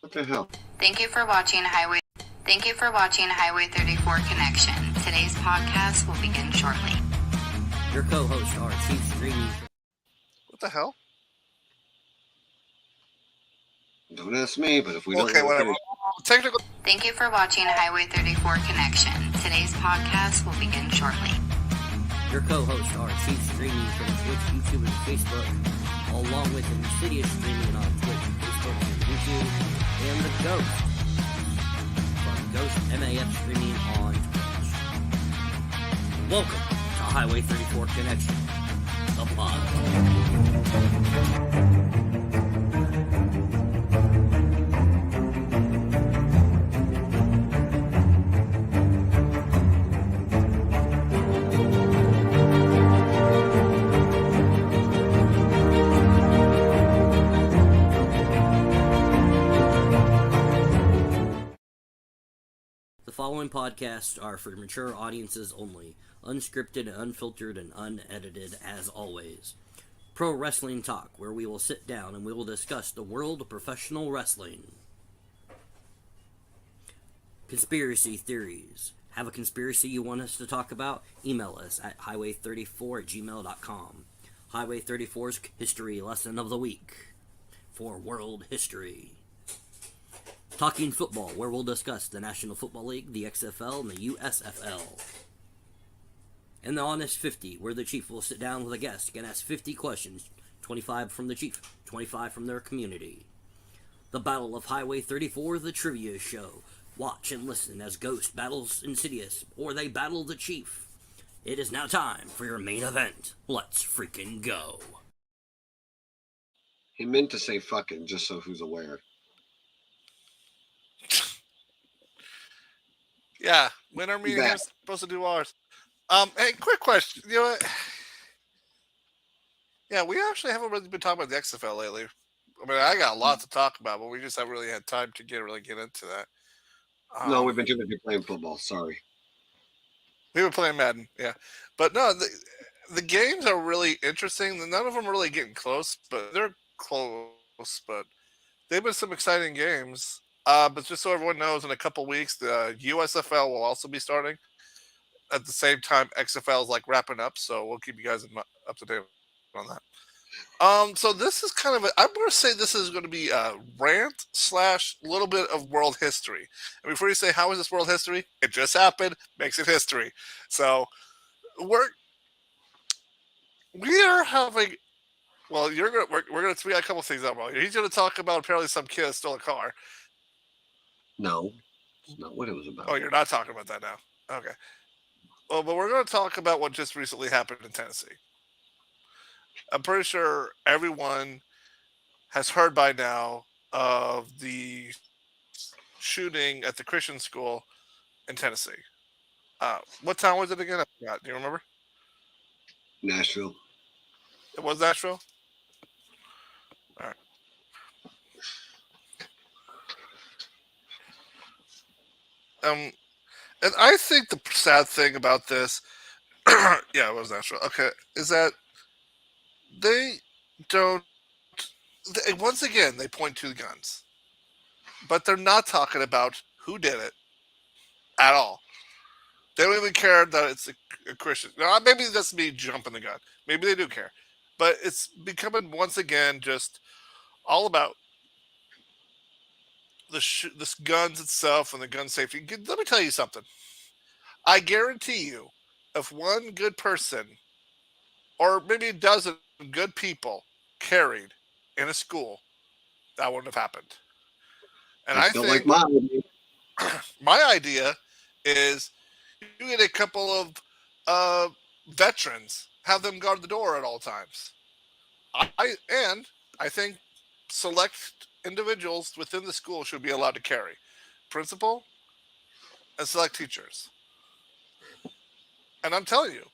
What the hell? Thank you for watching Highway 34 Connection. Today's podcast will begin shortly. Your co-hosts are Chief Streaming. What the hell? Don't ask me, but if we don't... Okay, whatever. Technical. Thank you for watching Highway 34 Connection. Today's podcast will begin shortly. Your co-hosts are Chief Streaming from Twitch, YouTube, and Facebook, along with Insidious Streaming on Twitch, Facebook, and YouTube, and the Ghost from Ghost MAF Streaming on Twitch. Welcome to Highway 34 Connection, the pod. The following podcasts are for mature audiences only, unscripted, unfiltered, and unedited as always. Pro Wrestling Talk, where we will sit down and we will discuss the world of professional wrestling. Conspiracy theories. Have a conspiracy you want us to talk about? Email us at highway34@gmail.com. Highway 34's History Lesson of the Week for World History. Talking Football, where we'll discuss the National Football League, the XFL, and the USFL. And the Honest 50, where the Chief will sit down with a guest and ask 50 questions, 25 from the Chief, 25 from their community. The Battle of Highway 34, the Trivia Show. Watch and listen as Ghost battles Insidious, or they battle the Chief. It is now time for your main event. Let's freaking go. He meant to say fucking, just so who's aware. Yeah, when are me and him supposed to do ours? Hey, quick question. You know what? Yeah, we actually haven't really been talking about the XFL lately. I mean, I got a lot to talk about, but we just haven't really had time to really get into that. No, we've been too busy playing football. Sorry. We were playing Madden, yeah. But no, the games are really interesting. None of them are really getting close, but they're close. But they've been some exciting games. But just so everyone knows, in a couple weeks, the USFL will also be starting. At the same time, XFL is like wrapping up, so we'll keep you guys up to date on that. So this is kind of I'm going to say this is going to be a rant / little bit of world history. And before you say, how is this world history? It just happened, makes it history. So we are having, well, we got a couple things up. He's going to talk about apparently some kid stole a car. No, that's not what it was about. Oh, you're not talking about that now. Okay. Well, but we're going to talk about what just recently happened in Tennessee. I'm pretty sure everyone has heard by now of the shooting at the Christian school in Tennessee. What town was it again? I forgot. Do you remember? Nashville. It was Nashville? All right. And I think the sad thing about this, yeah, it was Nashville. Okay, is that they don't. Once again, they point to the guns, but they're not talking about who did it at all. They don't even care that it's a Christian. Now, maybe that's me jumping the gun. Maybe they do care, but it's becoming once again just all about this guns itself and the gun safety. Let me tell you something. I guarantee you, if one good person, or maybe a dozen good people, carried in a school, that wouldn't have happened. And I think like my idea is you get a couple of veterans, have them guard the door at all times. I think select individuals within the school should be allowed to carry. Principal and select teachers. And I'm telling you,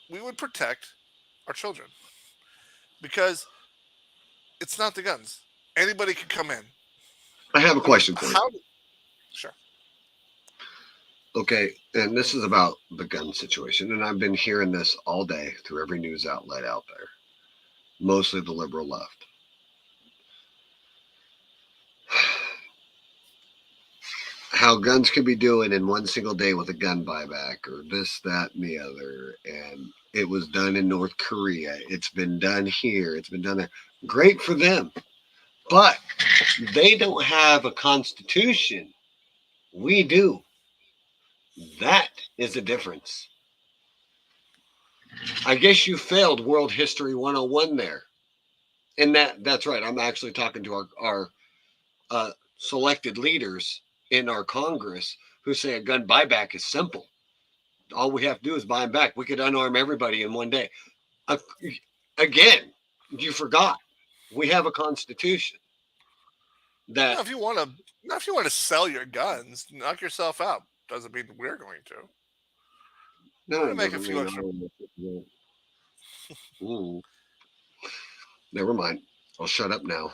we would protect our children. Because it's not the guns. Anybody can come in. I have a question for you. Sure. Okay, and this is about the gun situation, and I've been hearing this all day through every news outlet out there, mostly the liberal left. how guns could be doing in one single day with a gun buyback or this, that, and the other. And it was done in North Korea. It's been done here. It's been done there. Great for them. But they don't have a constitution. We do. That is the difference. I guess you failed World History 101 there. And that's right. I'm actually talking to our selected leaders in our Congress who say a gun buyback is simple. All we have to do is buy them back. We could unarm everybody in one day. Uh, Again, you forgot. We have a constitution that. Now, if you want to sell your guns, knock yourself out. Doesn't mean we're going to. No, We're going it to make a doesn't few mean extra. Never mind. I'll shut up now.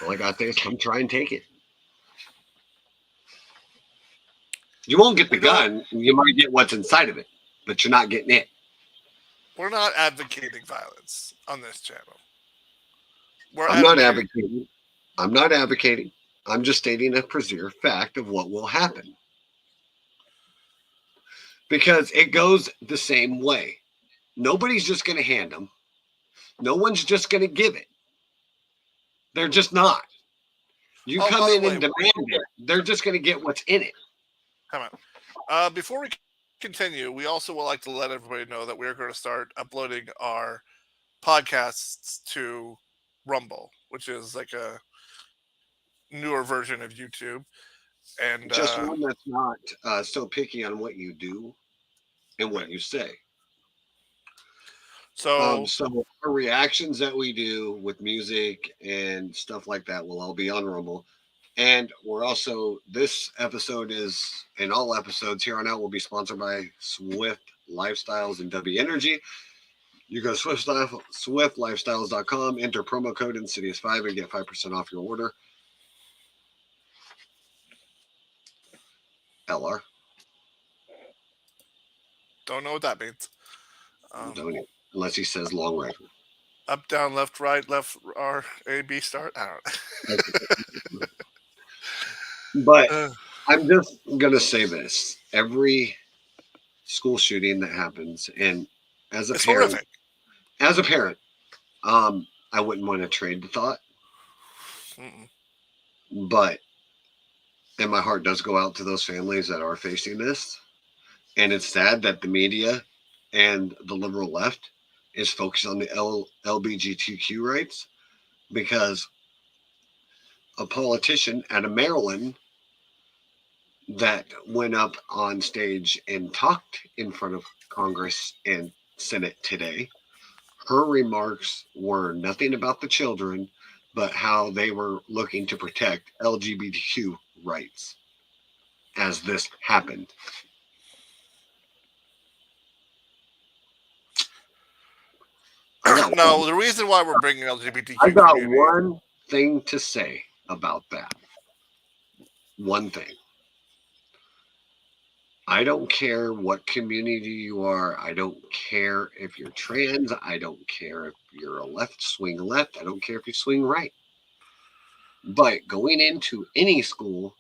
All I got there is come try and take it. You won't get the gun. You might get what's inside of it, but you're not getting it. We're not advocating violence on this channel. I'm not advocating. I'm not advocating. I'm just stating a preserved fact of what will happen. Because it goes the same way. Nobody's just going to hand them. No one's just going to give it. They're just not. You come in and demand it. They're just going to get what's in it. Come on. Before we continue, we also would like to let everybody know that we're going to start uploading our podcasts to Rumble, which is like a newer version of YouTube. And just one that's not so picky on what you do and what you say. So our reactions that we do with music and stuff like that will all be on Rumble. And we're also, this episode is, and all episodes here on out will be sponsored by Swift Lifestyles and W Energy. You go to swiftlifestyles.com, enter promo code Insidious5 and get 5% off your order. LR. Don't know what that means. Don't, unless he says long rifle. Up, down, left, right, left, R, A, B, start. I don't know. But I'm just going to say this. Every school shooting that happens, and as a parent, horrific. I wouldn't want to trade the thought. But, and my heart does go out to those families that are facing this. And it's sad that the media and the liberal left is focused on the LGBTQ rights, because a politician out of Maryland that went up on stage and talked in front of Congress and Senate today, her remarks were nothing about the children, but how they were looking to protect LGBTQ rights as this happened. No, the reason why we're bringing LGBTQ. I got one thing to say about that. One thing. I don't care what community you are. I don't care if you're trans. I don't care if you're a left, swing left. I don't care if you swing right. But going into any school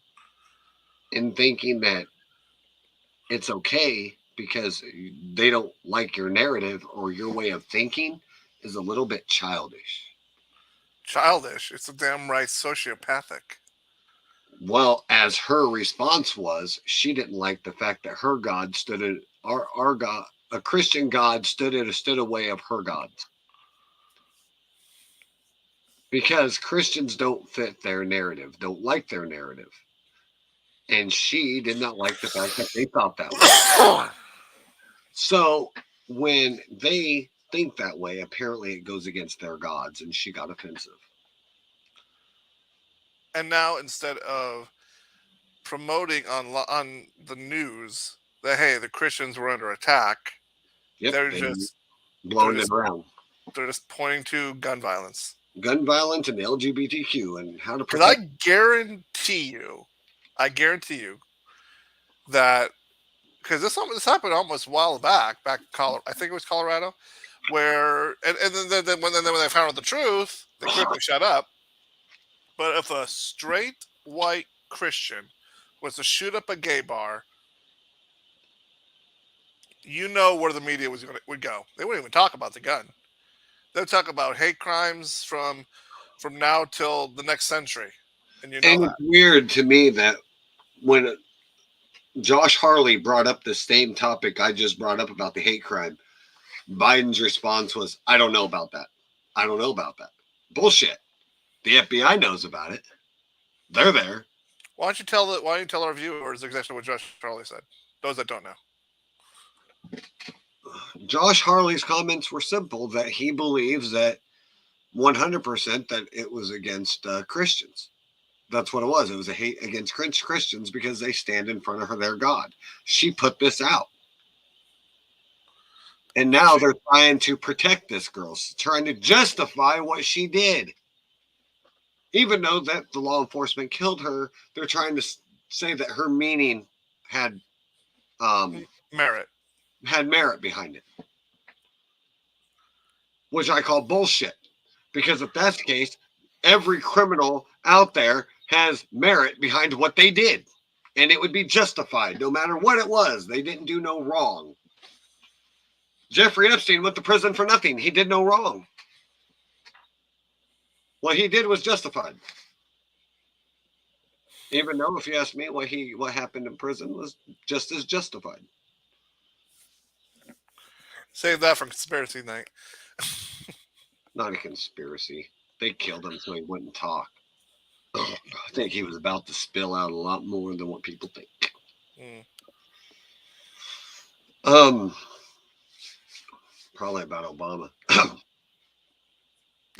and thinking that it's okay because they don't like your narrative or your way of thinking is a little bit childish. Childish? It's a damn right sociopathic. Well, as her response was, she didn't like the fact that her God stood at our God, a Christian God stood away of her gods. Because Christians don't fit their narrative, don't like their narrative. And she did not like the fact that they thought that way. So when they think that way, apparently it goes against their gods, and she got offensive. And now, instead of promoting on the news that, hey, the Christians were under attack, they're just blowing it around. They're just pointing to gun violence. Gun violence and LGBTQ and how to protect. Because I guarantee you that, because this happened almost a while back in Colorado, I think it was Colorado, where, and then when they found out the truth, they quickly shut up. But if a straight white Christian was to shoot up a gay bar, you know where the media would go. They wouldn't even talk about the gun. They'll talk about hate crimes from now till the next century, and you know And that. it's weird to me that when Josh Harley brought up the same topic I just brought up about the hate crime, Biden's response was, I don't know about that. I don't know about that. Bullshit. The FBI knows about it. They're there. Why don't you tell our viewers exactly what Josh Charlie said? Those that don't know. Josh Harley's comments were simple that he believes that 100% that it was against Christians. That's what it was. It was a hate against Christians because they stand in front of their God. She put this out. And now they're trying to protect this girl, trying to justify what she did. Even though that the law enforcement killed her, they're trying to say that her meaning had Merit. merit behind it, which I call bullshit. Because if that's the case, every criminal out there has merit behind what they did, and it would be justified no matter what it was. They didn't do no wrong. Jeffrey Epstein went to prison for nothing. He did no wrong. What he did was justified. Even though, if you ask me, what happened in prison was just as justified. Save that for conspiracy night. Not a conspiracy. They killed him so he wouldn't talk. I think he was about to spill out a lot more than what people think. Probably about Obama.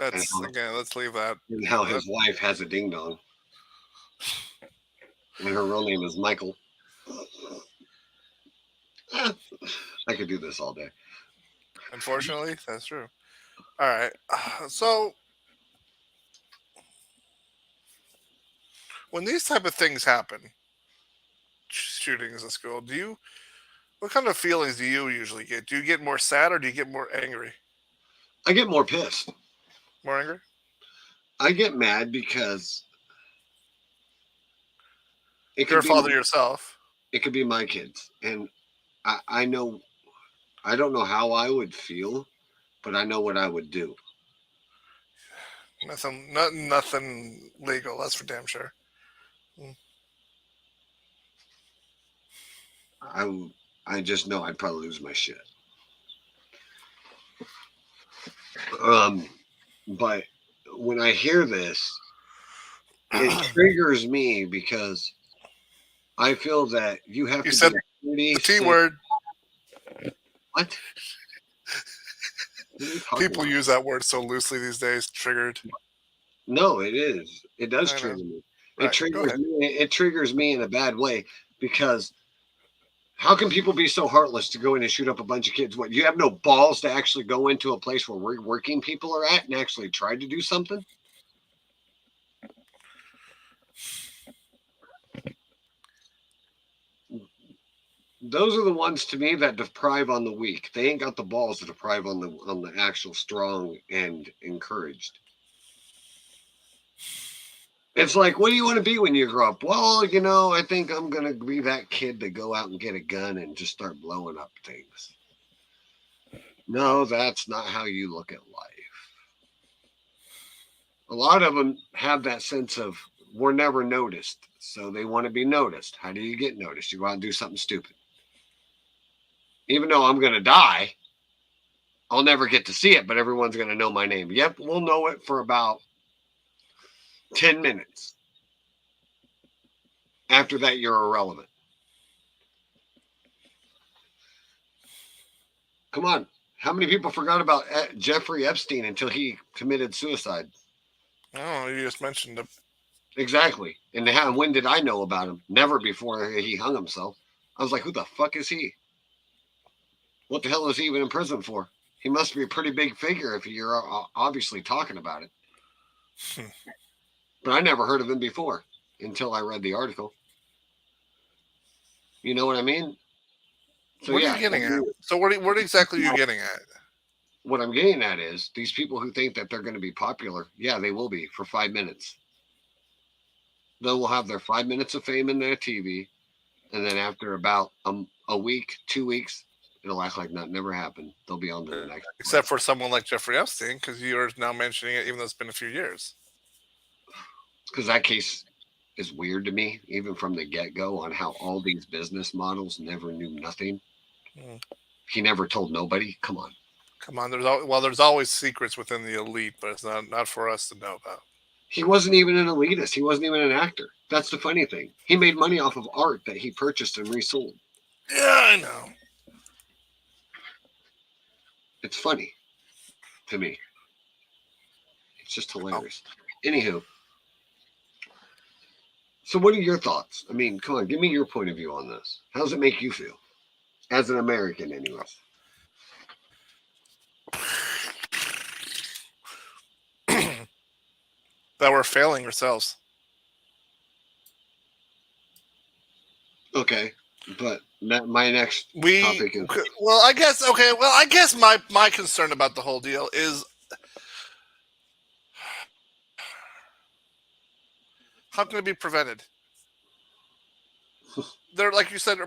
Let's leave that. And how his wife has a ding dong. And her real name is Michael. I could do this all day. Unfortunately, that's true. All right. So when these type of things happen, shootings at school, what kind of feelings do you usually get? Do you get more sad or do you get more angry? I get more pissed. More angry? I get mad because You're a father yourself. It could be my kids. And I know, I don't know how I would feel, but I know what I would do. Nothing legal. That's for damn sure. I just know I'd probably lose my shit. But when I hear this, it triggers me because I feel that you have You to said be the T word. What? People use that word so loosely these days. Triggered. No, it is. It does trigger me. Right, It triggers me in a bad way because how can people be so heartless to go in and shoot up a bunch of kids? What, you have no balls to actually go into a place where working people are at and actually try to do something? Those are the ones to me that deprive on the weak. They ain't got the balls to deprive on the actual strong and encouraged. It's like, what do you want to be when you grow up? Well, I think I'm going to be that kid to go out and get a gun and just start blowing up things. No, that's not how you look at life. A lot of them have that sense of, we're never noticed. So they want to be noticed. How do you get noticed? You go out and do something stupid. Even though I'm going to die, I'll never get to see it, but everyone's going to know my name. Yep, we'll know it for about 10 minutes. After that, you're irrelevant. Come on. How many people forgot about Jeffrey Epstein until he committed suicide? Oh, you just mentioned him. Exactly. And when did I know about him? Never before he hung himself. I was like, who the fuck is he? What the hell is he even in prison for? He must be a pretty big figure if you're obviously talking about it. But I never heard of him before until I read the article. You know what I mean? So, what are you getting at? So what exactly are you getting at? What I'm getting at is these people who think that they're going to be popular, yeah, they will be for 5 minutes. They will have their 5 minutes of fame in their TV, and then after about a week, 2 weeks, it'll act like nothing ever happened. They'll be on to the next Except one. for someone like Jeffrey Epstein, because you're now mentioning it, even though it's been a few years. Because that case is weird to me, even from the get go, on how all these business models never knew nothing. Mm. He never told nobody. Come on. Come on, there's always secrets within the elite, but it's not for us to know about. He wasn't even an elitist. He wasn't even an actor. That's the funny thing. He made money off of art that he purchased and resold. Yeah, I know. It's funny to me. It's just Oh, hilarious. Anywho, so what are your thoughts? I mean, come on, give me your point of view on this. How does it make you feel? As an American, anyways. that we're failing ourselves. Okay, but my next We topic is well, I guess okay. Well, I guess my concern about the whole deal is how can it be prevented? There, like you said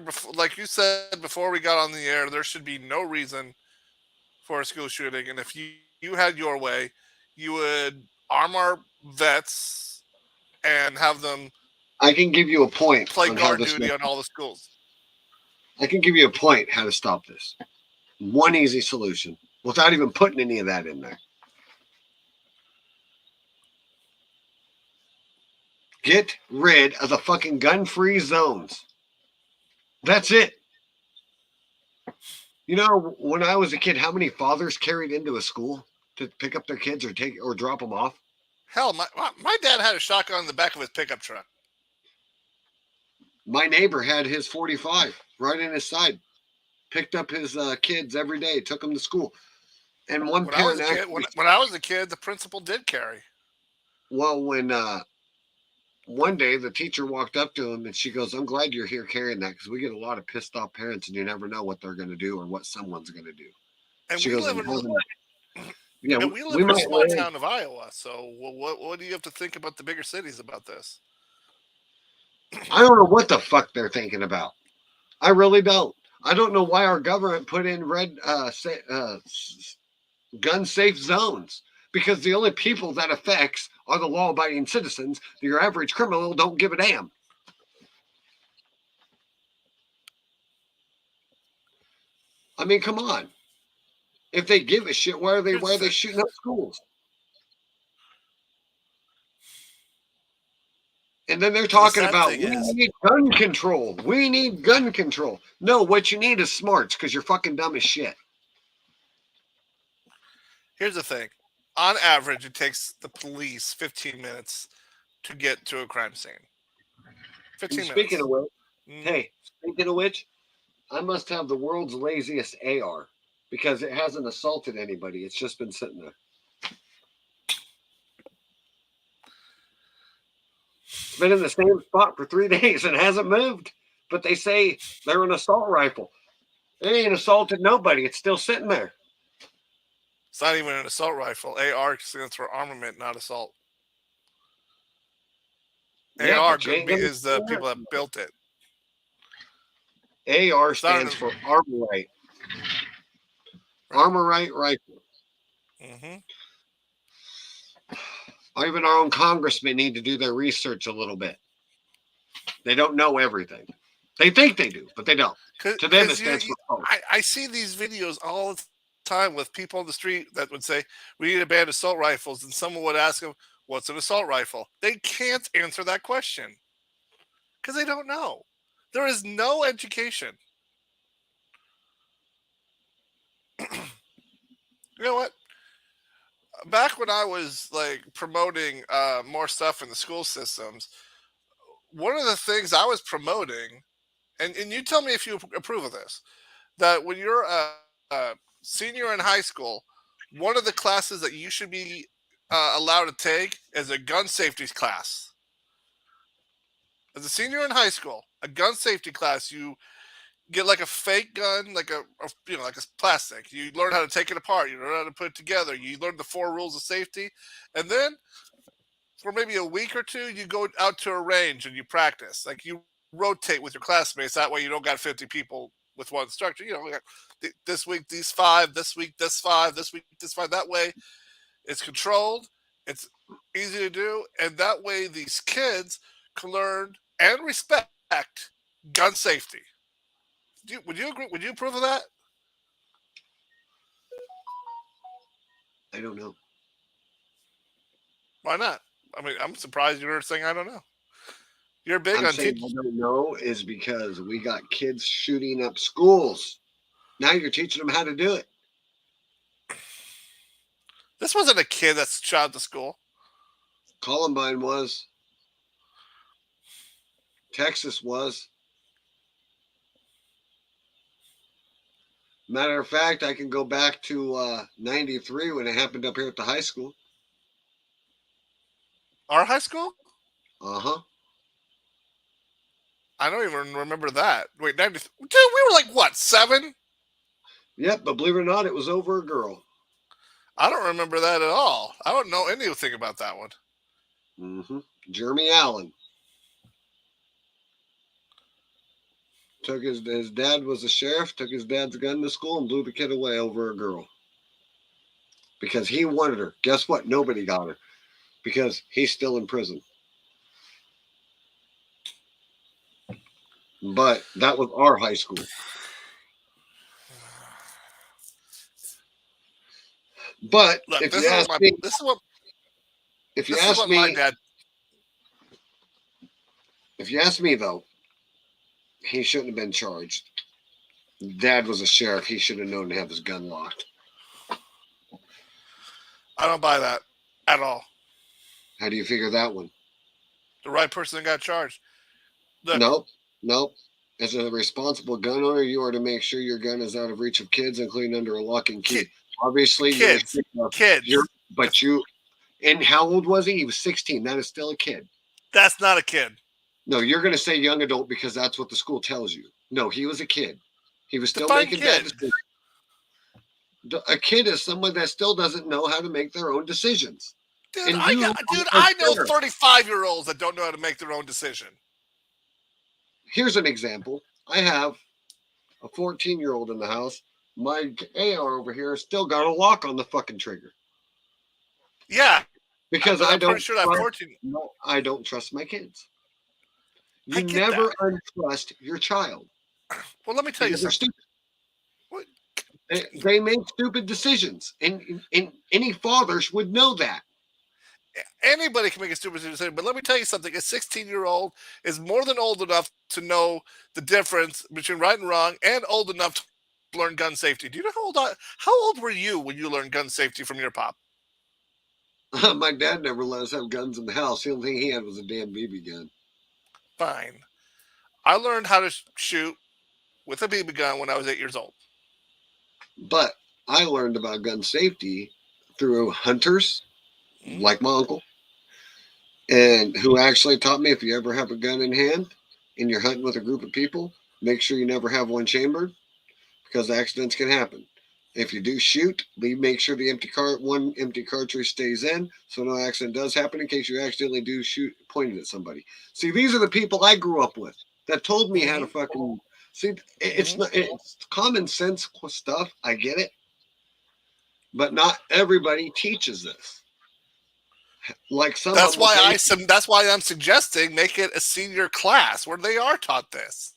before we got on the air, there should be no reason for a school shooting, and if you had your way, you would arm our vets and have them I can give you a point play on how guard this. duty on all the schools. I can give you a point how to stop this. One easy solution without even putting any of that in there. Get rid of the fucking gun-free zones. That's it. You know, when I was a kid, how many fathers carried into a school to pick up their kids or take or drop them off? Hell, my dad had a shotgun in the back of his pickup truck. My neighbor had his 45 right in his side. Picked up his kids every day, took them to school. And one When I was parent a kid, actually, when I was a kid, the principal did carry. well, when one day the teacher walked up to him and she goes, "I'm glad you're here carrying that because we get a lot of pissed off parents and you never know what they're going to do or what someone's going to do." And She we goes, live "And in yeah, and we live we in a might small learn." town of Iowa. So what do you have to think about the bigger cities about this? I don't know what the fuck they're thinking about. I really don't. I don't know why our government put in gun safe zones because the only people that affects are the law abiding citizens. Your average criminal don't give a damn. I mean, come on. If they give a shit, Here's why the are they thing. shooting up schools? And then they're The talking sad about thing we is, need gun control. We need gun control. No, what you need is smarts because you're fucking dumb as shit. here's the thing. On average, it takes the police 15 minutes to get to a crime scene. And 15 speaking of minutes. which, Mm, hey, speaking of which, I must have the world's laziest AR because it hasn't assaulted anybody. It's just been sitting there. It's been in the same spot for 3 days and hasn't moved. But they say they're an assault rifle. It ain't assaulted nobody. It's still sitting there. It's not even an assault rifle. AR stands for armament, not assault. Yeah, AR but you ain't gonna. is the people that built it. AR It's not stands an. for Armorite. Right. Armorite rifle. Mm-hmm. Even our own congressmen need to do their research a little bit. They don't know everything. They think they do, but they don't. To them, it Because stands for hope. I see these videos all the time with people on the street that would say, we need to ban assault rifles. And someone would ask them, what's an assault rifle? They can't answer that question because they don't know. There is no education. You know what? Back when I was like promoting more stuff in the school systems, one of the things I was promoting, and you tell me if you approve of this, that when you're a senior in high school, one of the classes that you should be allowed to take is a gun safety class. As a senior in high school, a gun safety class, you get like a fake gun, like like a plastic. You learn how to take it apart. You learn how to put it together. You learn the 4 rules of safety, and then for maybe a week or two, you go out to a range and you practice. Like you rotate with your classmates. That way, you don't got 50 people with one structure. This week these five, this week this five, this week this five. That way, it's controlled. It's easy to do, and that way, these kids can learn and respect gun safety. Would you agree? Would you approve of that? I don't know. Why not? I mean, I'm surprised you're saying I don't know. You're big I'm on saying teaching. I don't know is because we got kids shooting up schools. Now you're teaching them how to do it. This wasn't a kid that shot at the school. Columbine was. Texas was. Matter of fact, I can go back to 93 when it happened up here at the high school. Our high school? Uh-huh. I don't even remember that. Wait, 90. Dude, we were like, what, 7? Yep, but believe it or not, it was over a girl. I don't remember that at all. I don't know anything about that one. Mm-hmm. Jeremy Allen. Took his dad was a sheriff, took his dad's gun to school and blew the kid away over a girl. Because he wanted her. Guess what? Nobody got her. Because he's still in prison. But that was our high school. But Look, if you ask me, if you ask me, my dad. If you ask me though, he shouldn't have been charged. Dad was a sheriff. He should have known to have his gun locked. I don't buy that at all. How do you figure that one? The right person got charged. Look, nope. As a responsible gun owner, you are to make sure your gun is out of reach of kids, including under a lock and key. Obviously, kids. And how old was he? He was 16. That is still a kid. That's not a kid. No, you're going to say young adult because that's what the school tells you. No, he was a kid. He was still Define making kid. bad decisions. A kid is someone that still doesn't know how to make their own decisions. Dude, I know 35-year-olds that don't know how to make their own decision. Here's an example. I have a 14-year-old in the house. My AR over here still got a lock on the fucking trigger. Yeah. Because I'm pretty sure that 14. No, I don't trust my kids. You never untrust your child. Well, let me tell you something. What? They make stupid decisions, and any fathers would know that. Anybody can make a stupid decision, but let me tell you something. A 16-year-old is more than old enough to know the difference between right and wrong, and old enough to learn gun safety. Do you know how old were you when you learned gun safety from your pop? My dad never let us have guns in the house. The only thing he had was a damn BB gun. Fine. I learned how to shoot with a BB gun when I was 8 years old. But I learned about gun safety through hunters, like my uncle, and who actually taught me if you ever have a gun in hand and you're hunting with a group of people, make sure you never have one chambered because accidents can happen. If you do shoot, make sure the one empty cartridge stays in so no accident does happen in case you accidentally do shoot pointed at somebody. See, these are the people I grew up with that told me how to fucking see. It's common sense stuff. I get it, but not everybody teaches this. Like some. That's why I'm suggesting make it a senior class where they are taught this.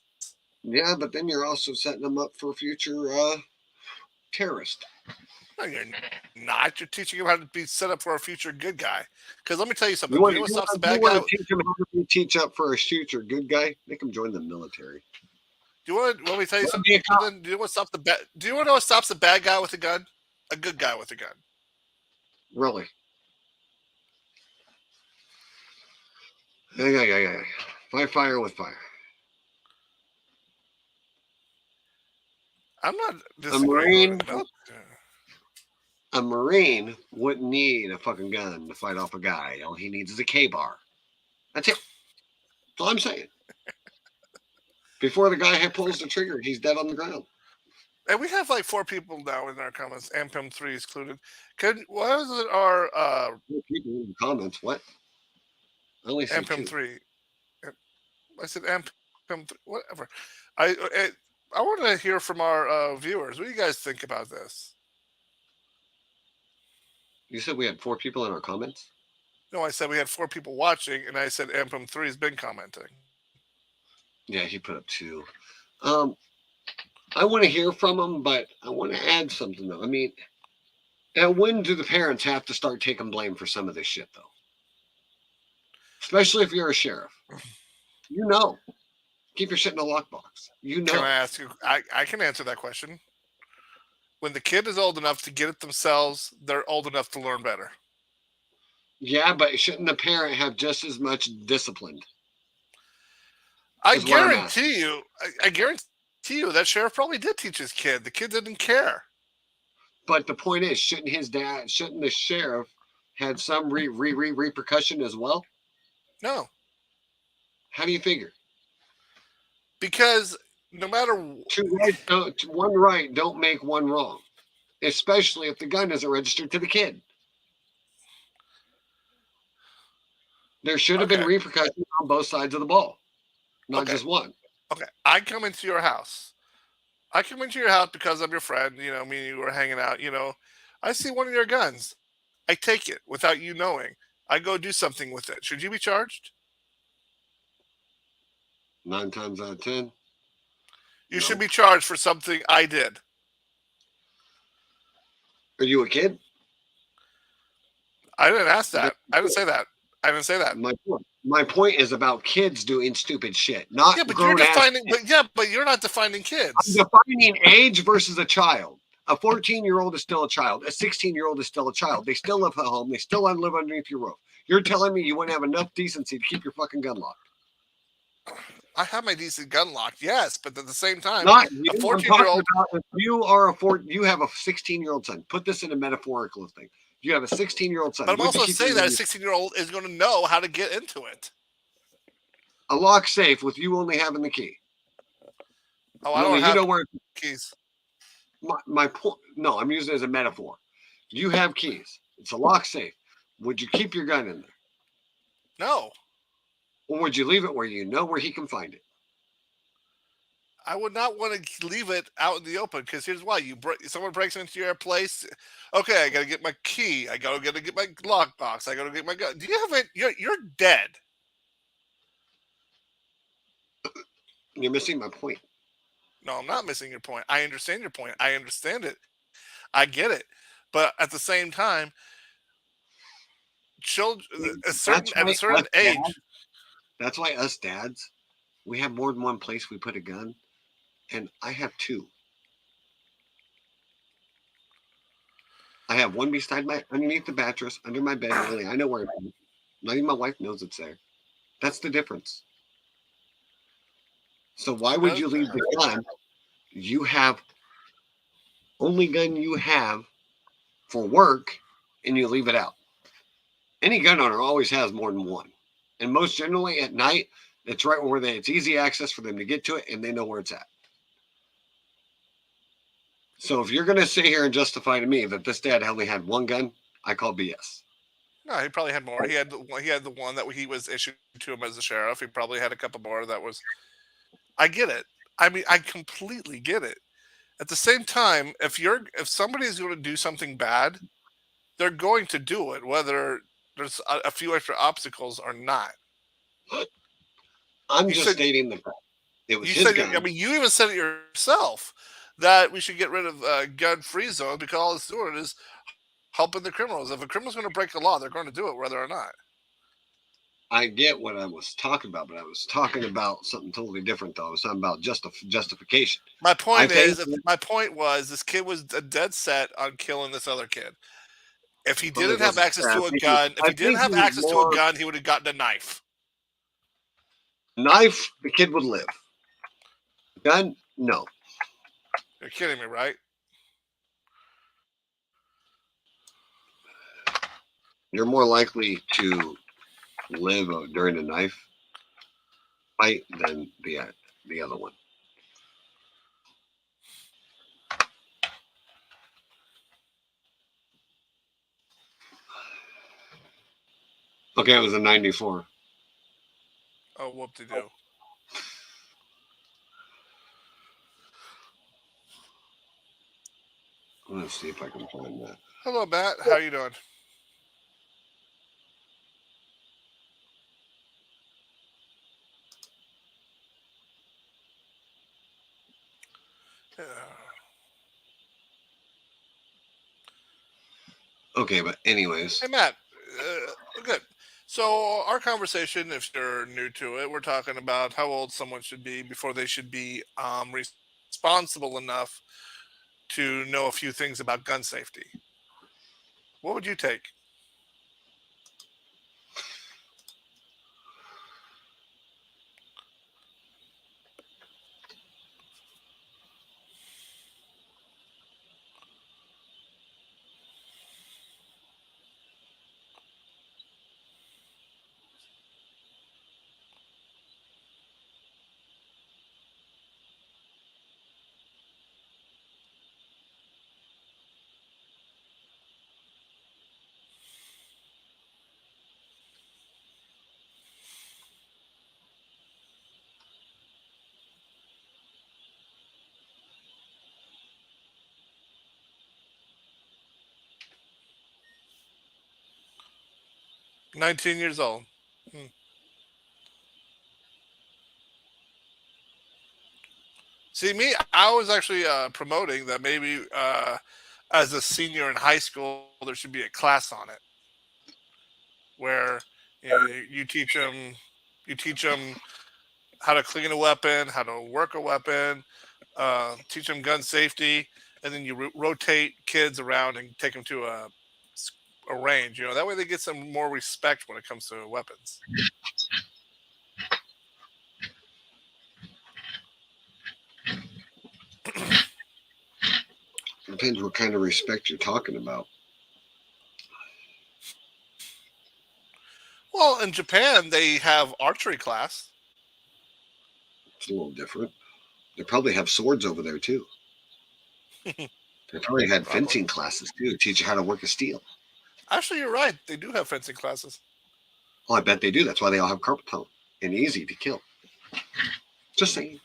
Yeah, but then you're also setting them up for future terrorist. No, you're not. You're teaching him how to be set up for a future good guy. Because let me tell you something. You want to teach him how to teach up for a future good guy? Make him join the military. Do you want me to tell you something? Do you want to know what stops a bad guy with a gun? A good guy with a gun. Really? Yeah. Fight fire with fire. I'm not disagreeing. A Marine wouldn't need a fucking gun to fight off a guy. All he needs is a K-bar. That's it. That's all I'm saying. Before the guy pulls the trigger, he's dead on the ground. And we have like 4 people now in our comments. Ampim3 is included. What is it? Our people in the comments. What? I only see Ampim two. 3. I said Ampim 3. Whatever. I, I want to hear from our viewers. What do you guys think about this? You said we had 4 people in our comments? No, I said we had 4 people watching, and I said Ampim 3 has been commenting. Yeah, he put up 2. Um, I want to hear from him, but I want to add something though. I mean, and when do the parents have to start taking blame for some of this shit though? Especially if you're a sheriff. You know. Keep your shit in a lockbox. You Can know. I ask you? I can answer that question. When the kid is old enough to get it themselves, they're old enough to learn better. Yeah, but shouldn't the parent have just as much discipline? I Is what I'm asking. guarantee you, I guarantee you that sheriff probably did teach his kid. The kid didn't care. But the point is, shouldn't the sheriff had some repercussion as well? No, How do you figure? because no matter One right don't make one wrong, especially if the gun isn't registered to the kid. There should have been okay, repercussions on both sides of the ball, not okay, just one. okay. I come into your house. I come into your house because I'm your friend. You know, me and you were hanging out. You know, I see one of your guns. I take it without you knowing. I go do something with it. Should you be charged? 9 times out of 10, You should no. be charged for something I did. Are you a kid? I didn't ask that. That's I didn't say that. I didn't say that. my point. My point is about kids doing stupid shit, not Yeah, but you're grown ass. defining. But yeah, but you're not defining I'm kids. defining age versus a child. A 14-year-old is still a child. A 16-year-old is still a child. They still live at home. They still live underneath your roof. You're telling me you wouldn't have enough decency to keep your fucking gun locked? I have my decent gun locked, yes, but at the same time, Not a you. I'm 14 year talking old. about if you are you have a 16-year-old son. Put this in a metaphorical thing. You have a 16-year-old son. But I'm Would you also keep your saying that a 16-year-old is going to know how to get into it. a lock safe with you only having the key? Oh, I don't You have know where keys. my point. No, I'm using it as a metaphor. You have keys. It's a lock safe. Would you keep your gun in there, No, or would you leave it where you know where he can find it? I would not want to leave it out in the open because here's why: someone breaks into your place. Okay, I got to get my key. I got to get my lockbox. I got to get my gun. Do you have it? You're dead. You're missing my point. No, I'm not missing your point. I understand your point. I understand it. I get it. But at the same time, children That's at a why us certain dads. age. That's why us dads, we have more than one place we put a gun, and I have 2. I have one beside underneath the mattress, under my bed. Only I know where it is. Not even my wife knows it's there. That's the difference. So why would you leave the gun? You have only gun you have for work, and you leave it out. Any gun owner always has more than one, and most generally at night, it's right where it's easy access for them to get to it, and they know where it's at. So if you're going to sit here and justify to me that this dad only had one gun, I call BS. No, he probably had more. He had the one that he was issued to him as a sheriff. He probably had a couple more that was. I get it. I mean, I completely get it. At the same time, if somebody is going to do something bad, they're going to do it, whether there's a few extra obstacles or not. I'm You just said stating the fact. It was you his said I gun. mean you even said it yourself that we should get rid of gun free zone because all it's doing is helping the criminals. If a criminal's going to break the law, they're going to do it whether or not. I get what I was talking about, but I was talking about something totally different, though. I was talking about justification. My I point think. is, my point was, this kid was a dead set on killing this other kid. If he Well, it didn't have wasn't access fair. to a gun, if I he didn't think have he was access to a more gun, he would have gotten a knife. knife. The kid would live. Gun, no. You're kidding me, right? You're more likely to live during a knife fight than the other one. Okay, it was a 94. Oh, whoop de doo. Let's see if I can find that. Hello, Matt. How you doing? Okay, but anyways, Hey, Matt. Good. So, our conversation, if you're new to it, we're talking about how old someone should be before they should be responsible enough to know a few things about gun safety. What would you take? 19 years old. Hmm. See, me, I was actually promoting that maybe as a senior in high school, there should be a class on it where you teach them how to clean a weapon, how to work a weapon, teach them gun safety, and then you rotate kids around and take them to a range. You know that way they get some more respect when it comes to weapons. depends what kind of respect you're talking about. Well, in Japan they have archery class. It's a little different. They probably have swords over there too. They probably had Probably. fencing classes too, teach you how to work a steel. Actually, you're right. They do have fencing classes. Oh, I bet they do. That's why they all have carpet tone and easy to kill. Just saying.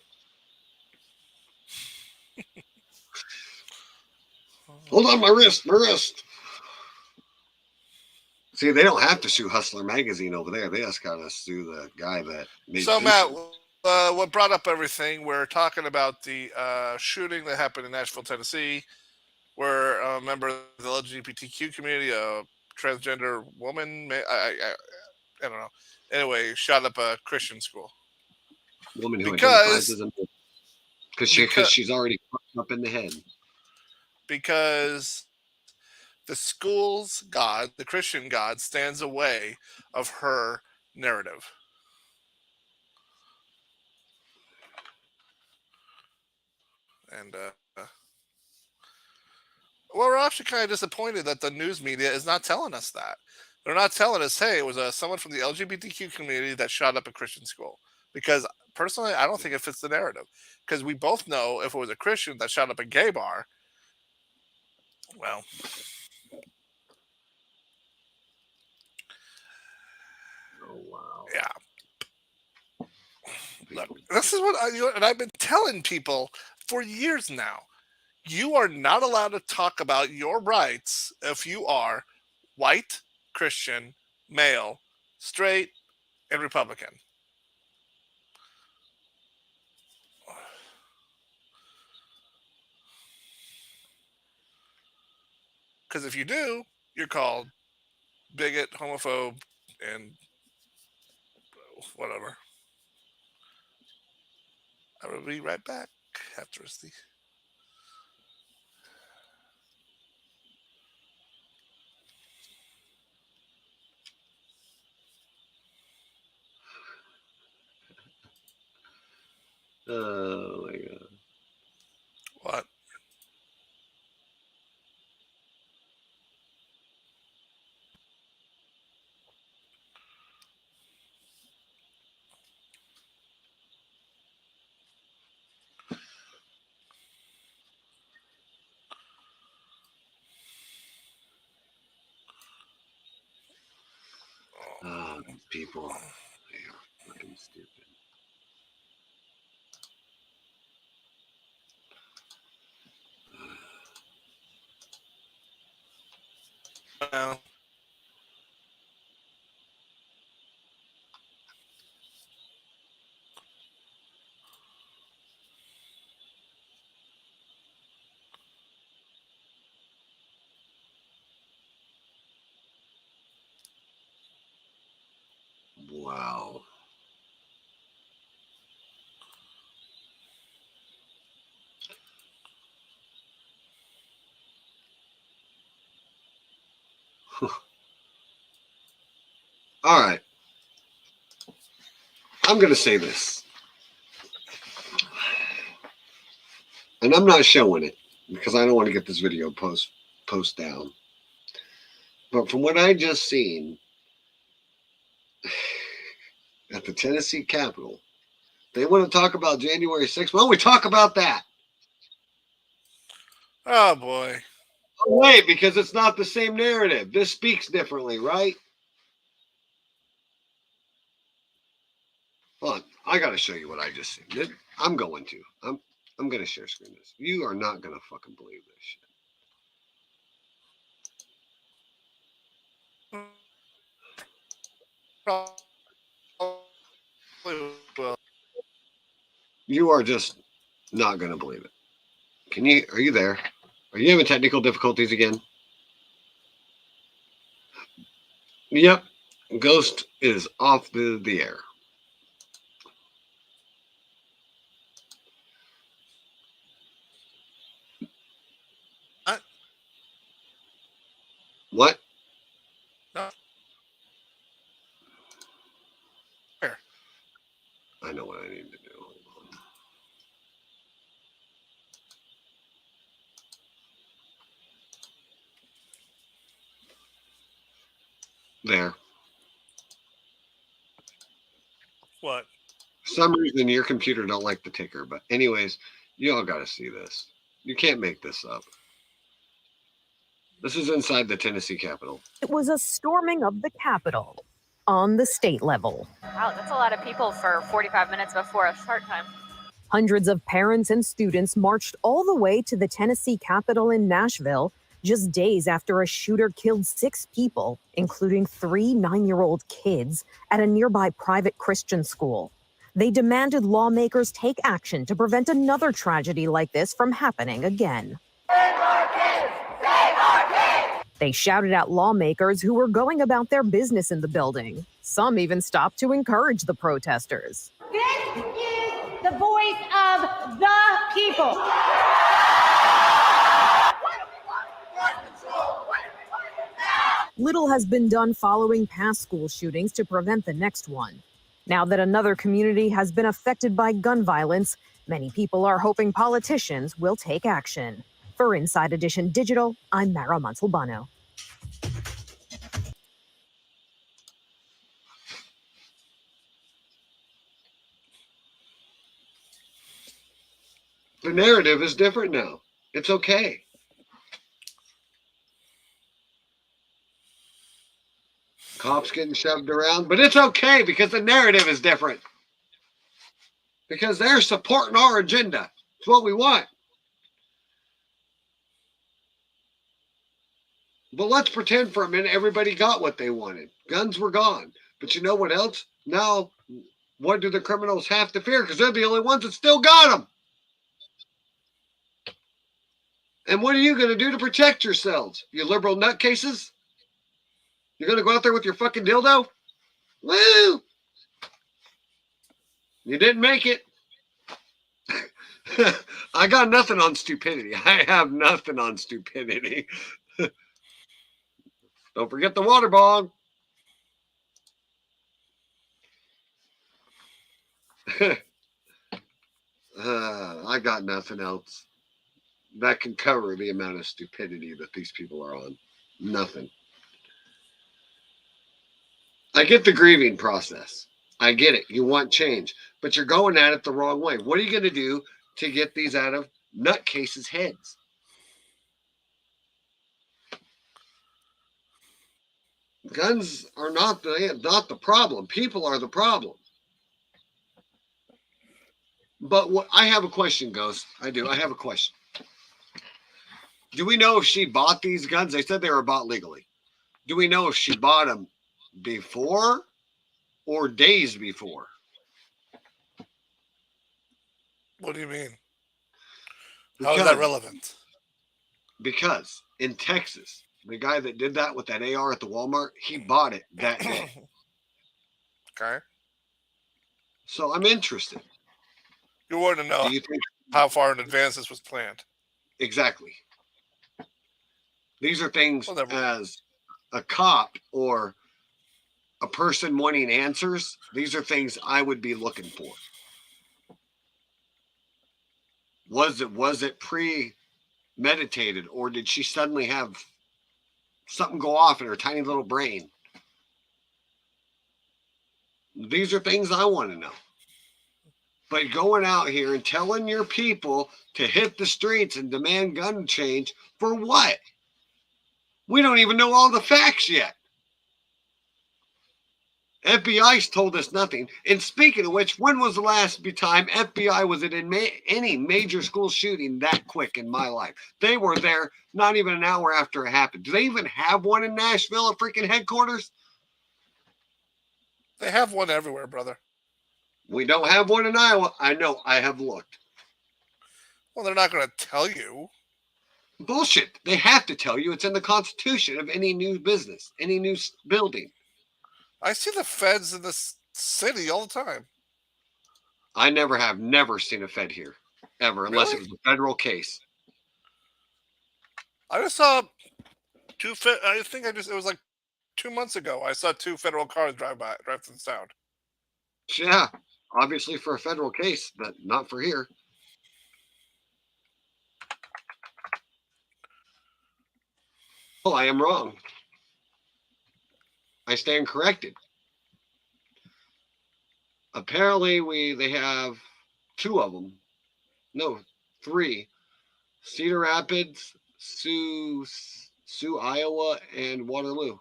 Hold on, my wrist, my wrist. See, they don't have to sue Hustler magazine over there. They just gotta sue the guy that made So, Matt, fences. what brought up everything? We're talking about the shooting that happened in Nashville, Tennessee, where a member of the LGBTQ community, a transgender woman, I don't know. Anyway, shot up a Christian school Woman who identifies because as a man. Because because she's already fucked up in the head. because the school's God, the Christian God, stands away of her narrative. And well, we're actually kind of disappointed that the news media is not telling us that. They're not telling us, hey, it was someone from the LGBTQ community that shot up a Christian school. Because personally, I don't think it fits the narrative. Because we both know if it was a Christian that shot up a gay bar, well, Oh wow. yeah. Look, People. this is what and I've been telling people for years now. You are not allowed to talk about your rights if you are white, Christian, male, straight, and Republican. Because if you do, you're called bigot, homophobe, and whatever. I will be right back after the. Oh my god. What? These people. They are fucking stupid. Well, Wow. All right. I'm going to say this. And I'm not showing it because I don't want to get this video post down. But from what I just seen at the Tennessee Capitol, they want to talk about January 6th. Why don't we talk about that? oh boy. Oh, wait, because it's not the same narrative. This speaks differently, right? Hold on. I got to show you what I just seen. I'm going to. I'm going to share screen this. You are not going to fucking believe this shit. Probably will. You are just not going to believe it. Are you there? Are you having technical difficulties again? Yep. Ghost is off the air. What? No. Here. I know what I need to do. Hold on. There. What? For some reason, your computer don't like the ticker. But anyways, you all got to see this. You can't make this up. This is inside the Tennessee Capitol. It was a storming of the Capitol on the state level. Wow, that's a lot of people for 45 minutes before a start time. Hundreds of parents and students marched all the way to the Tennessee Capitol in Nashville just days after a shooter killed 6 people, including 3 9-year-old kids, at a nearby private Christian school. They demanded lawmakers take action to prevent another tragedy like this from happening again. They shouted at lawmakers who were going about their business in the building. Some even stopped to encourage the protesters. This is the voice of the people. Little has been done following past school shootings to prevent the next one. Now that another community has been affected by gun violence, many people are hoping politicians will take action. For Inside Edition Digital, I'm Mara Montalbano. The narrative is different now. It's okay. Cops getting shoved around, but it's okay because the narrative is different. Because they're supporting our agenda. It's what we want. But let's pretend for a minute everybody got what they wanted. Guns were gone. But you know what else? Now, what do the criminals have to fear? Because they're the only ones that still got them. And what are you going to do to protect yourselves? You liberal nutcases? You're going to go out there with your fucking dildo? Woo! You didn't make it. I got nothing on stupidity. I have nothing on stupidity. Don't forget the water bong. I got nothing else that can cover the amount of stupidity that these people are on. Nothing. I get the grieving process. I get it. You want change, but you're going at it the wrong way. What are you going to do to get these out of nutcases' heads? Guns are not the problem. People are the problem. But I have a question, Ghost. I do. I have a question. Do we know if she bought these guns? They said they were bought legally. Do we know if she bought them before or days before? What do you mean? How is that Because relevant? because in Texas, the guy that did that with that AR at the Walmart, he bought it that day. Okay. So I'm interested. You want to Do know you think how far in advance this was planned? exactly? These are things Well, never. as a cop or a person wanting answers. These are things I would be looking for. Was it premeditated, or did she suddenly have something go off in her tiny little brain? These are things I want to know. But going out here and telling your people to hit the streets and demand gun change for what? We don't even know all the facts yet. FBI's told us nothing. And speaking of which, when was the last time FBI was at any major school shooting that quick in my life? They were there not even an hour after it happened. Do they even have one in Nashville at freaking headquarters? They have one everywhere, brother. We don't have one in Iowa. I know. I have looked. Well, they're not going to tell you. Bullshit. They have to tell you. It's in the Constitution of any new business, any new building. I see the feds in this city all the time. I never seen a Fed here, ever, unless Really? it was a federal case. I just saw two. I think it was like 2 months ago. I saw two federal cars drive through the town. Yeah, obviously for a federal case, but not for here. Oh, I am wrong. I stand corrected. Apparently, they have two of them. No, three. Cedar Rapids, Sioux, Iowa, and Waterloo.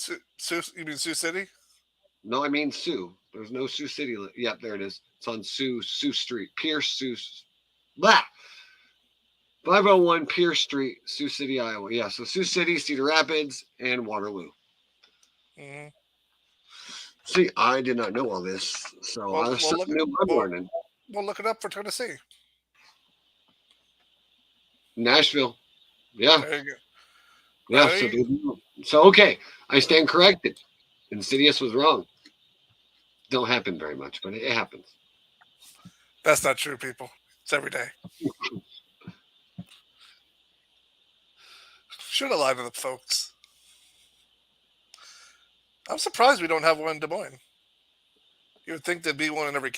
You mean Sioux City? No, I mean Sioux. There's no Sioux City. Yep, there it is. It's on Sioux Street. Pierce Sioux. Blah. 501 Pierce Street, Sioux City, Iowa. Yeah, so Sioux City, Cedar Rapids, and Waterloo. Mm-hmm. See, I did not know all this, so I was something new I'm learning. We'll look it up for Tennessee. Nashville. Yeah. There you go. Yeah, so okay, I stand corrected. Insidious was wrong. Don't happen very much, but it happens. That's not true, people. It's every day. Should have lied to the folks. I'm surprised we don't have one in Des Moines. You would think there'd be one in every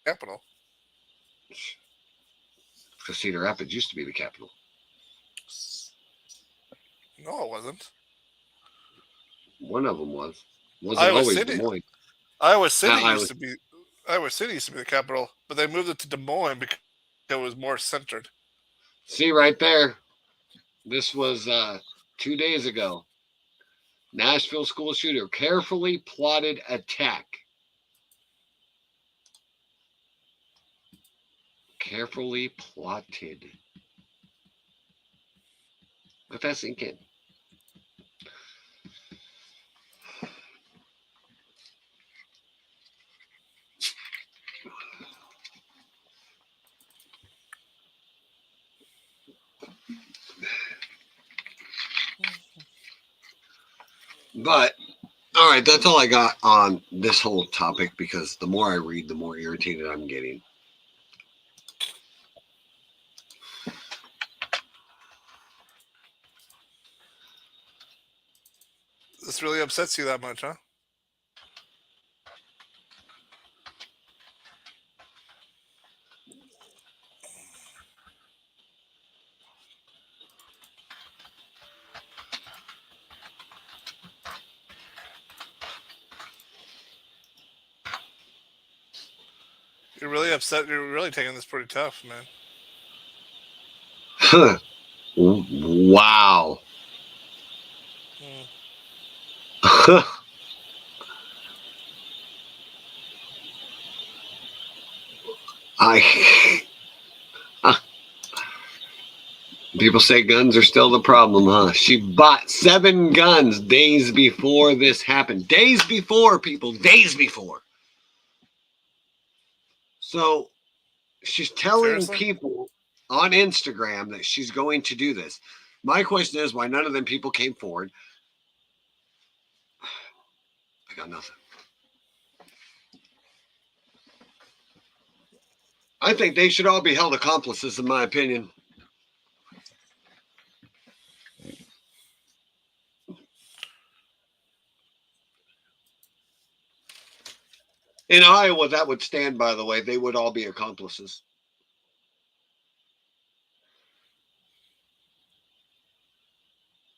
capital. Because Cedar Rapids used to be the capital. No, it wasn't. One of them was. Wasn't Iowa always City. Des Moines. Iowa City used to be the capital, but they moved it to Des Moines because it was more centered. See right there. This was 2 days ago. Nashville school shooter carefully plotted attack. Carefully plotted. Let that sink in. But all right, that's all I got on this whole topic because the more I read, the more irritated I'm getting. This really upsets you that much, huh? You're really upset. You're really taking this pretty tough, man. Wow. I People say guns are still the problem, huh? She bought 7 guns days before this happened. Days before, people. Days before. So she's telling Seriously? people on Instagram that she's going to do this. My question is why none of them people came forward. I got nothing. I think they should all be held accomplices, in my opinion. In Iowa, that would stand, by the way. They would all be accomplices.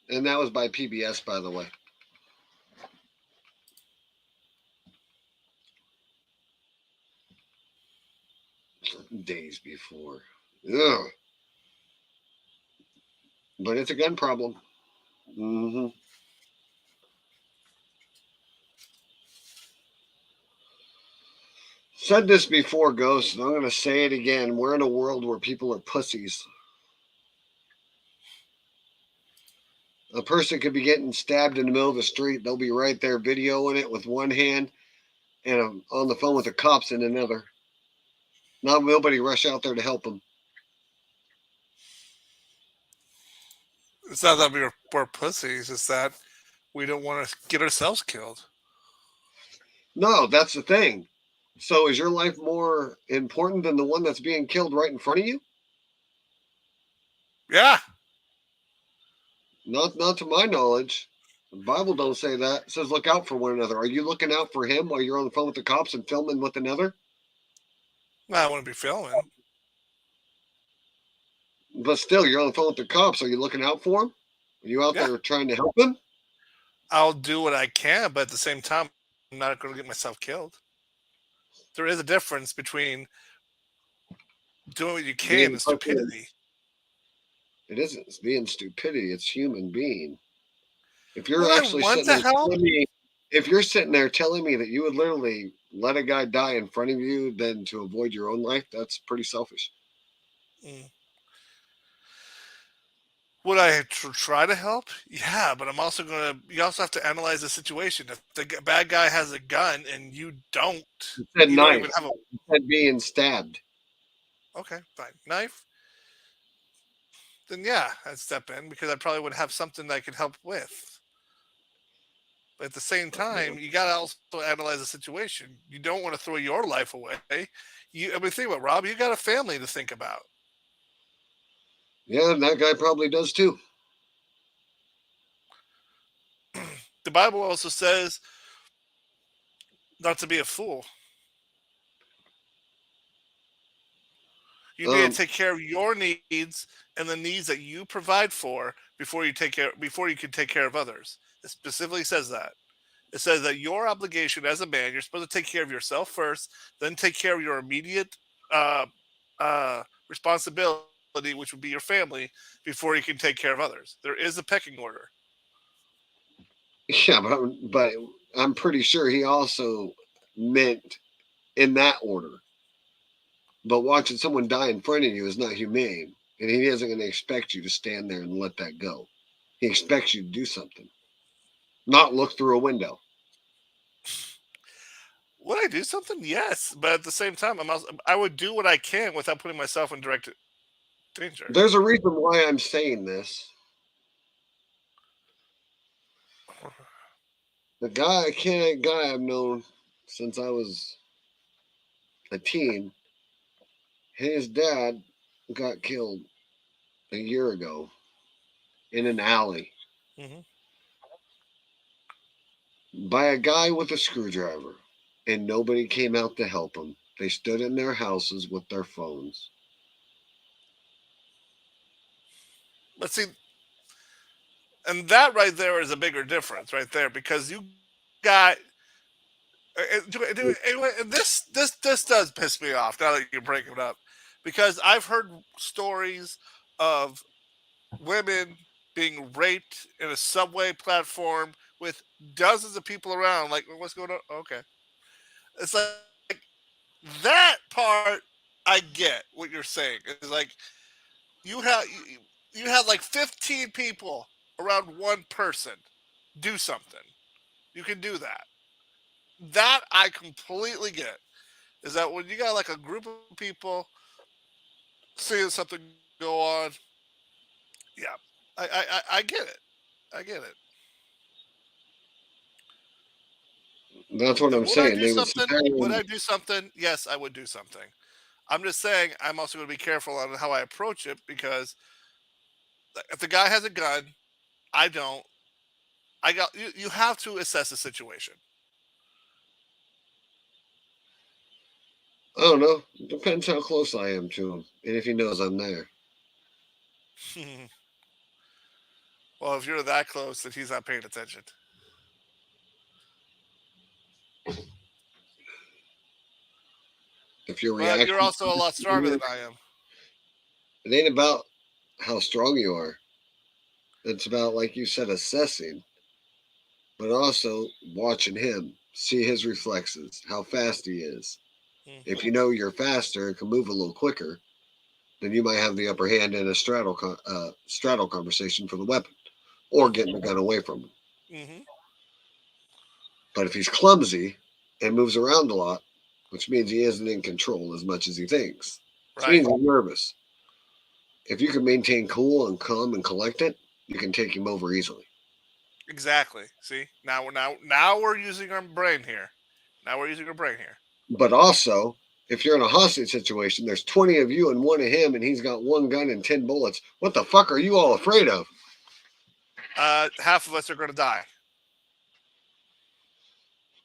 And that was by PBS, by the way. Days before. Ugh. But it's a gun problem. Mm-hmm. Said this before, Ghost, and I'm going to say it again. We're in a world where people are pussies. A person could be getting stabbed in the middle of the street. They'll be right there videoing it with one hand and on the phone with the cops in another. Not nobody rush out there to help them. It's not that we're pussies. It's that we don't want to get ourselves killed. No, that's the thing. So is your life more important than the one that's being killed right in front of you? Yeah. Not to my knowledge. The Bible don't say that. It says look out for one another. Are you looking out for him while you're on the phone with the cops and filming with another? No, I wouldn't be filming. But still, you're on the phone with the cops. Are you looking out for him? Are you out Yeah. there trying to help him? I'll do what I can, but at the same time, I'm not going to get myself killed. There is a difference between doing what you can Being and fucking, stupidity. it isn't. It's being stupidity. It's human being. If you're Well, I actually want sitting to there help. telling me, if you're sitting there telling me that you would literally let a guy die in front of you then to avoid your own life, that's pretty selfish. Mm. Would I try to help? Yeah, but I'm also going to. You also have to analyze the situation. If the bad guy has a gun and It said you don't even knife. have a. It said being stabbed. Okay, fine. Knife? Then yeah, I'd step in because I probably would have something that I could help with. But at the same time, you got to also analyze the situation. You don't want to throw your life away. I mean, think about it, Rob. You got a family to think about. Yeah, and that guy probably does too. The Bible also says not to be a fool. You need to Um, take care of your needs and the needs that you provide for before you can take care of others. It specifically says that. It says that your obligation as a man, you're supposed to take care of yourself first, then take care of your immediate uh, responsibility, which would be your family, before you can take care of others. There is a pecking order. yeah, but I'm pretty sure he also meant in that order. But watching someone die in front of you is not humane. And he isn't going to expect you to stand there and let that go. He expects you to do something, not look through a window. Would I do something? Yes, but at the same time, I would do what I can without putting myself in direct danger. There's a reason why I'm saying this. The guy, a guy I've known since I was a teen, his dad got killed a year ago in an alley Hmm. by a guy with a screwdriver, and nobody came out to help him. They stood in their houses with their phones. But see, and that right there is a bigger difference right there because you got anyway, this does piss me off now that you're breaking it up because I've heard stories of women being raped in a subway platform with dozens of people around. Like, what's going on? Okay, it's like that part. I get what you're saying. It's like you have you had like 15 people around one person. Do something. You can do that. That I completely get. Is that when you got like a group of people seeing something go on? Yeah, I get it. I get it. That's what I'm Would I saying. do They would sit something? there Would and I do something? Yes, I would do something. I'm just saying I'm also going to be careful on how I approach it because if the guy has a gun, I don't. I got you. You have to assess the situation. I don't know. Depends how close I am to him, and if he knows I'm there. Well, if you're that close, then he's not paying attention. If your But you're reaction, also a lot stronger than I am. it ain't about how strong you are. It's about, like you said, assessing, but also watching him, see his reflexes, how fast he is. If you know you're faster and can move a little quicker, then you might have the upper hand in a straddle conversation for the weapon, or getting the gun away from him. Mm-hmm. But if he's clumsy and moves around a lot, which means he isn't in control as much as he thinks, which Right. means he's nervous. If you can maintain cool and calm and collected, you can take him over easily. Exactly. See, now we're using our brain here. Now we're using our brain here. But also, if you're in a hostage situation, there's 20 of you and one of him, and he's got one gun and 10 bullets. What the fuck are you all afraid of? Half of us are going to die.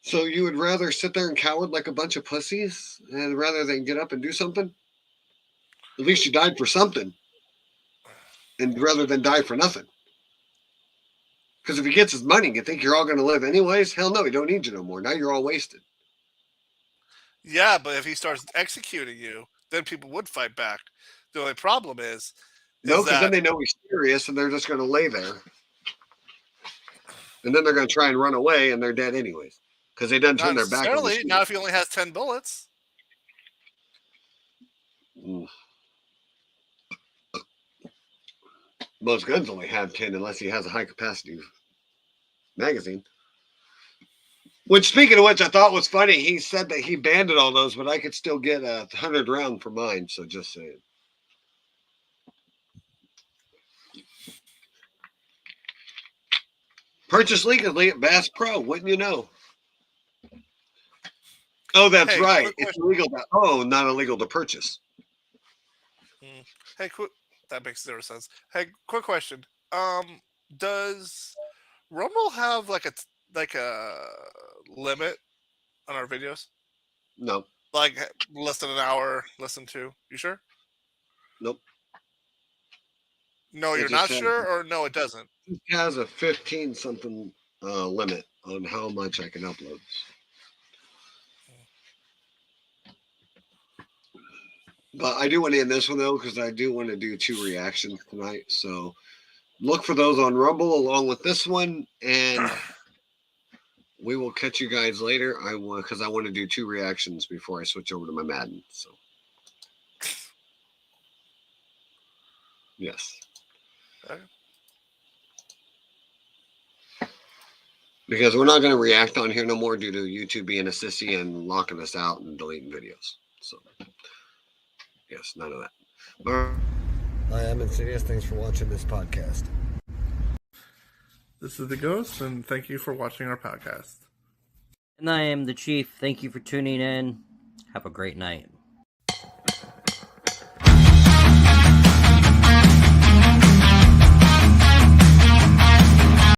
So you would rather sit there and cower like a bunch of pussies, and rather than get up and do something? At least you died for something, and rather than die for nothing. Because if he gets his money, you think you're all going to live anyways? Hell no, he don't need you no more. Now you're all wasted. Yeah, but if he starts executing you, then people would fight back. The only problem is No, because then that they know he's serious, and they're just going to lay there. And then they're going to try and run away, and they're dead anyways. Because they done not turned their back on the necessarily. Not shooter. if he only has 10 bullets. Most guns only have 10 unless he has a high capacity magazine. Which, speaking of which, I thought was funny. He said that he banned all those, but I could still get a 100 round for mine. So just saying. Purchase legally at Bass Pro. Wouldn't you know? Oh, that's Hey, right. quick It's question. illegal. Not illegal to purchase. Hey, quick. That makes zero sense. Hey, quick question. Does Rumble have like a limit on our videos? No. Like less than an hour, less than two. You sure? Nope. No, It you're just not sure, or no, it doesn't. has a 15 something limit on how much I can upload. But I do want to end this one though, because I do want to do 2 reactions tonight. So look for those on Rumble along with this one, and we will catch you guys later. I want because I want to do 2 reactions before I switch over to my Madden. So yes. Okay. Because we're not going to react on here no more due to YouTube being a sissy and locking us out and deleting videos. So, yes, none of that. Hi, I'm Insidious. Thanks for watching this podcast. This is the Ghost, and thank you for watching our podcast. And I am the Chief. Thank you for tuning in. Have a great night.